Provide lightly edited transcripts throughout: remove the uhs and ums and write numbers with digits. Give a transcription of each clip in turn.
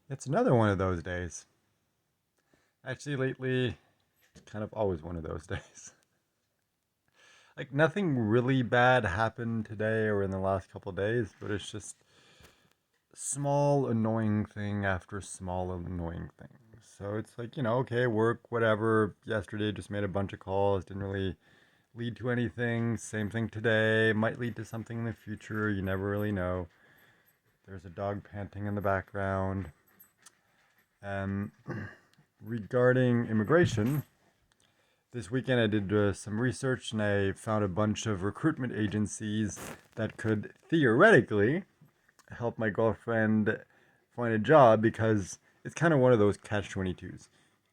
It's another one of those days. Actually, lately, it's kind of always one of those days. Like, nothing really bad happened today or in the last couple of days, but it's just small annoying thing after small annoying thing. So it's like, okay, work, whatever. Yesterday just made a bunch of calls, didn't really lead to anything. Same thing today, might lead to something in the future. You never really know. There's a dog panting in the background. Um, Regarding immigration, this weekend I did some research and I found a bunch of recruitment agencies that could theoretically help my girlfriend find a job because it's kind of one of those catch 22s.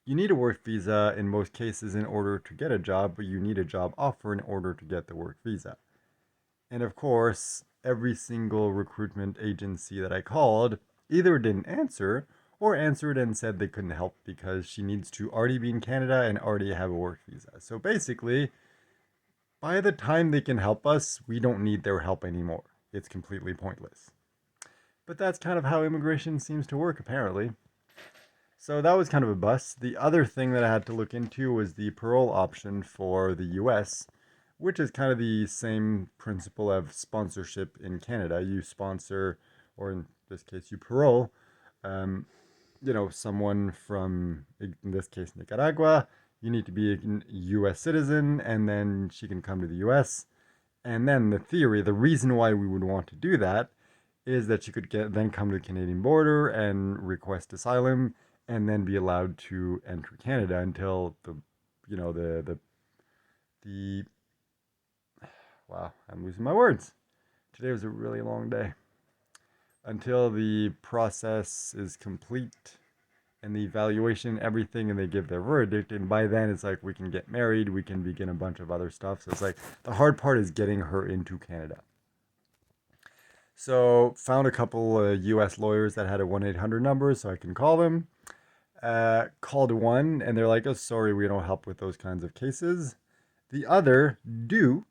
You need a work visa in most cases in order to get a job, but you need a job offer in order to get the work visa. And of course, every single recruitment agency that I called either didn't answer or answered and said they couldn't help because she needs to already be in Canada and already have a work visa. So basically, by the time they can help us, we don't need their help anymore. It's completely pointless. But that's kind of how immigration seems to work, apparently. So that was kind of a bust. The other thing that I had to look into was the parole option for the US, which is kind of the same principle of sponsorship in Canada. You sponsor, or in this case, you parole, um, someone from, in this case, Nicaragua. You need to be a US citizen, and then she can come to the US. And then the theory, the reason why we would want to do that is that you could then come to the Canadian border and request asylum and then be allowed to enter Canada until the wow, I'm losing my words. Today was a really long day. Until the process is complete and the evaluation, everything, and they give their verdict. And by then, it's like we can get married, we can begin a bunch of other stuff. So it's like the hard part is getting her into Canada. So found a couple U.S. lawyers that had a 1-800 number, so I can call them. Called one, and they're like, "Oh, sorry, we don't help with those kinds of cases." The other do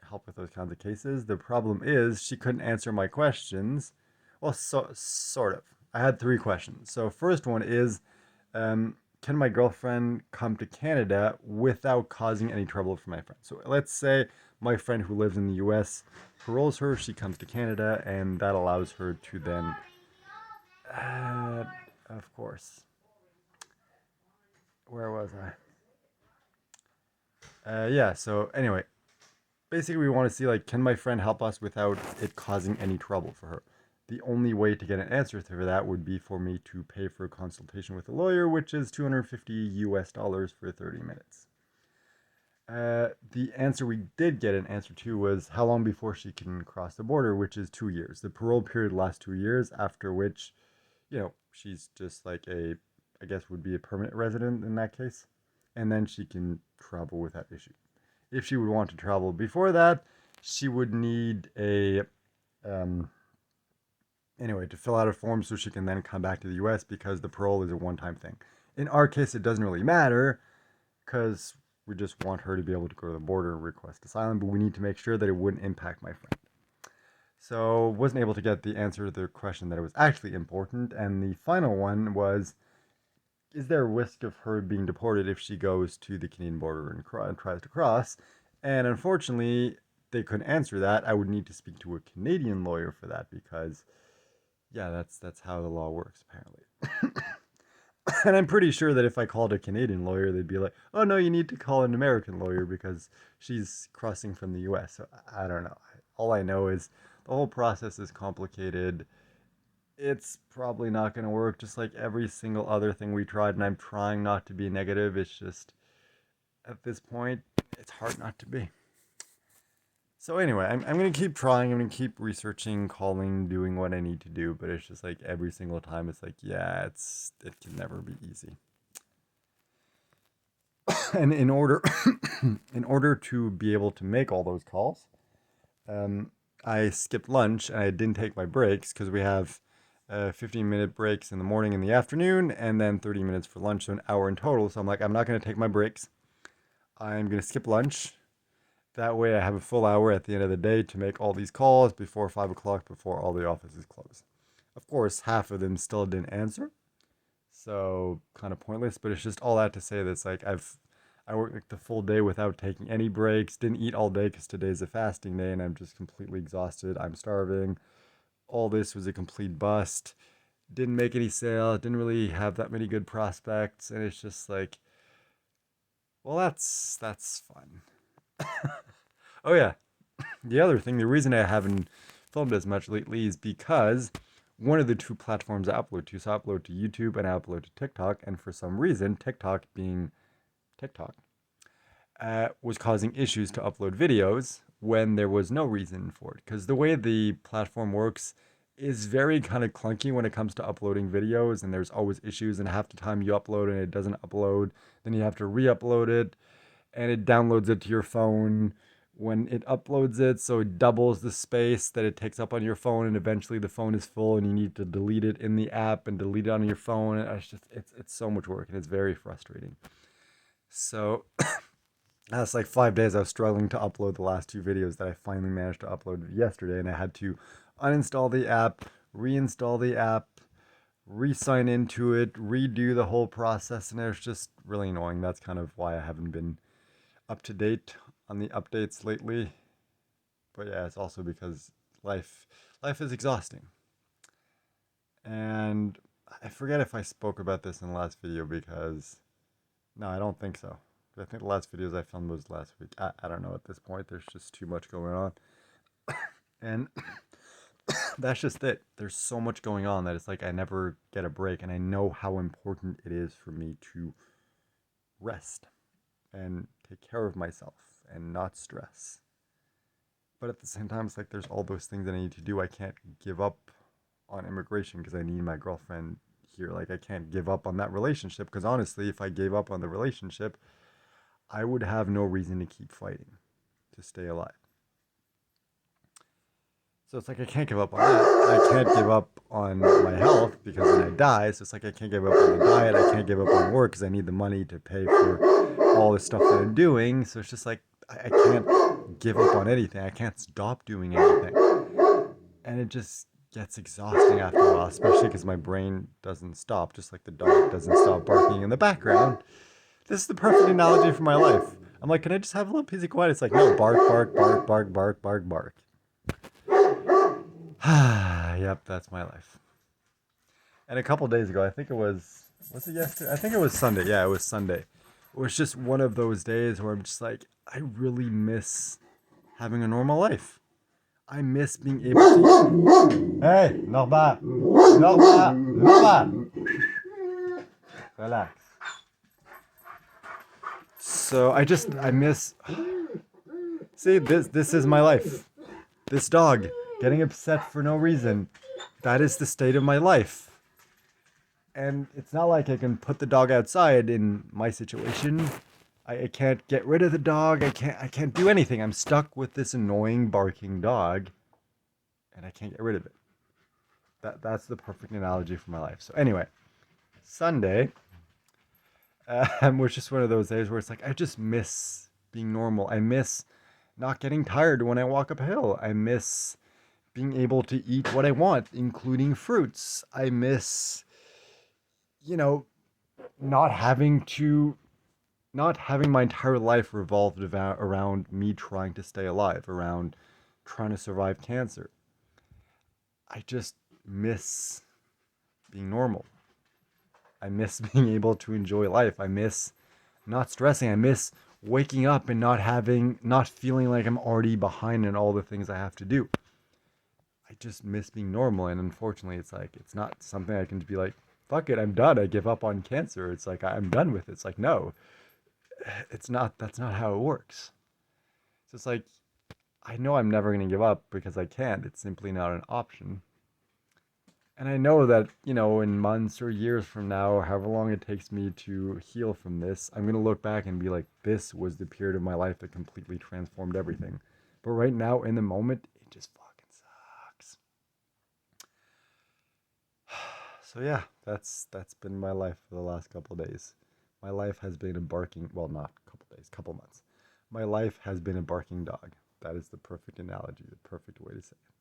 help with those kinds of cases. The problem is she couldn't answer my questions. Well, sort of. I had three questions. So first one is, can my girlfriend come to Canada without causing any trouble for my friend? So let's say my friend who lives in the U.S. paroles her, she comes to Canada, and that allows her to then, uh, of course, where was I? Yeah. So anyway, basically we want to see like, can my friend help us without it causing any trouble for her? The only way to get an answer for that would be for me to pay for a consultation with a lawyer, which is 250 US dollars for 30 minutes. The answer we did get an answer to was how long before she can cross the border, which is 2 years. The parole period lasts 2 years, after which, she's just like I guess would be a permanent resident in that case. And then she can travel without issue. If she would want to travel before that, she would need um, to fill out a form so she can then come back to the US because the parole is a one time thing. In our case, it doesn't really matter because we just want her to be able to go to the border and request asylum, but we need to make sure that it wouldn't impact my friend. So wasn't able to get the answer to the question that it was actually important. And the final one was, is there a risk of her being deported if she goes to the Canadian border and tries to cross? And unfortunately, they couldn't answer that. I would need to speak to a Canadian lawyer for that because, yeah, that's how the law works apparently. And I'm pretty sure that if I called a Canadian lawyer, they'd be like, "Oh no, you need to call an American lawyer because she's crossing from the U.S." So I don't know. All I know is the whole process is complicated. It's probably not going to work, just like every single other thing we tried. And I'm trying not to be negative. It's just at this point, it's hard not to be. So anyway, I'm gonna keep trying. I'm gonna keep researching, calling, doing what I need to do. But it's just like every single time, it's like, yeah, it can never be easy. And in order to be able to make all those calls, um, I skipped lunch and I didn't take my breaks because we have 15-minute breaks in the morning and the afternoon, and then 30 minutes for lunch, so an hour in total. So I'm like, I'm not gonna take my breaks. I'm gonna skip lunch. That way, I have a full hour at the end of the day to make all these calls before 5 o'clock, before all the offices close. Of course, half of them still didn't answer, so kind of pointless. But it's just all that to say that it's like I worked like the full day without taking any breaks. Didn't eat all day because today's a fasting day, and I'm just completely exhausted. I'm starving. All this was a complete bust. Didn't make any sales. Didn't really have that many good prospects, and it's just like, well, that's fun. Oh yeah, the other thing, the reason I haven't filmed as much lately is because one of the two platforms I upload to, so I upload to YouTube and I upload to TikTok, and for some reason, TikTok being TikTok, was causing issues to upload videos when there was no reason for it. Because the way the platform works is very kind of clunky when it comes to uploading videos, and there's always issues, and half the time you upload and it doesn't upload, then you have to re-upload it, and it downloads it to your phone when it uploads it, so it doubles the space that it takes up on your phone, and eventually the phone is full and you need to delete it in the app and delete it on your phone. And it's so much work, and it's very frustrating. So that's like 5 days I was struggling to upload the last two videos that I finally managed to upload yesterday, and I had to uninstall the app, reinstall the app, re-sign into it, redo the whole process, and it was just really annoying. That's kind of why I haven't been up to date on the updates lately. But yeah, it's also because life is exhausting. And I forget if I spoke about this in the last video because no, I don't think so. I think the last videos I filmed was last week. I don't know at this point. There's just too much going on. And that's just it. There's so much going on that it's like I never get a break, and I know how important it is for me to rest and take care of myself and not stress. But at the same time, it's like there's all those things that I need to do. I can't give up on immigration because I need my girlfriend here. Like, I can't give up on that relationship because honestly, if I gave up on the relationship, I would have no reason to keep fighting to stay alive. So it's like I can't give up on that. I can't give up on my health because then I die. So it's like I can't give up on the diet. I can't give up on work because I need the money to pay for all the stuff that I'm doing. So it's just like I can't give up on anything. I can't stop doing anything. And it just gets exhausting after a while, especially because my brain doesn't stop, just like the dog doesn't stop barking in the background. This is the perfect analogy for my life. I'm like, can I just have a little piece of quiet? It's like, no, bark, bark, bark, bark, bark, bark, bark. Yep, that's my life. And a couple days ago, I think it was it yesterday? I think it was Sunday. Yeah, it was Sunday. It was just one of those days where I'm just like, I really miss having a normal life. I miss being able to. Hey, Norbert! Norbert! Norbert! Relax. So I miss. See, this is my life. This dog getting upset for no reason. That is the state of my life. And it's not like I can put the dog outside in my situation. I can't get rid of the dog. I can't do anything. I'm stuck with this annoying barking dog, and I can't get rid of it. That's the perfect analogy for my life. So anyway, Sunday was just one of those days where it's like I just miss being normal. I miss not getting tired when I walk up a hill. I miss being able to eat what I want, including fruits. I miss, you know, not having to, not having my entire life revolved around me trying to stay alive, around trying to survive cancer. I just miss being normal. I miss being able to enjoy life. I miss not stressing. I miss waking up and not feeling like I'm already behind in all the things I have to do. I just miss being normal. And unfortunately, it's like, it's not something I can be like, fuck it, I'm done. I give up on cancer. It's like, I'm done with it. It's like, no, that's not how it works. So it's like, I know I'm never going to give up because I can't. It's simply not an option. And I know that, in months or years from now, or however long it takes me to heal from this, I'm going to look back and be like, this was the period of my life that completely transformed everything. But right now, in the moment, it just fucking sucks. So yeah, that's been my life for the last couple of days. My life has been a barking, well, not a couple days, couple months. My life has been a barking dog. That is the perfect analogy, the perfect way to say it.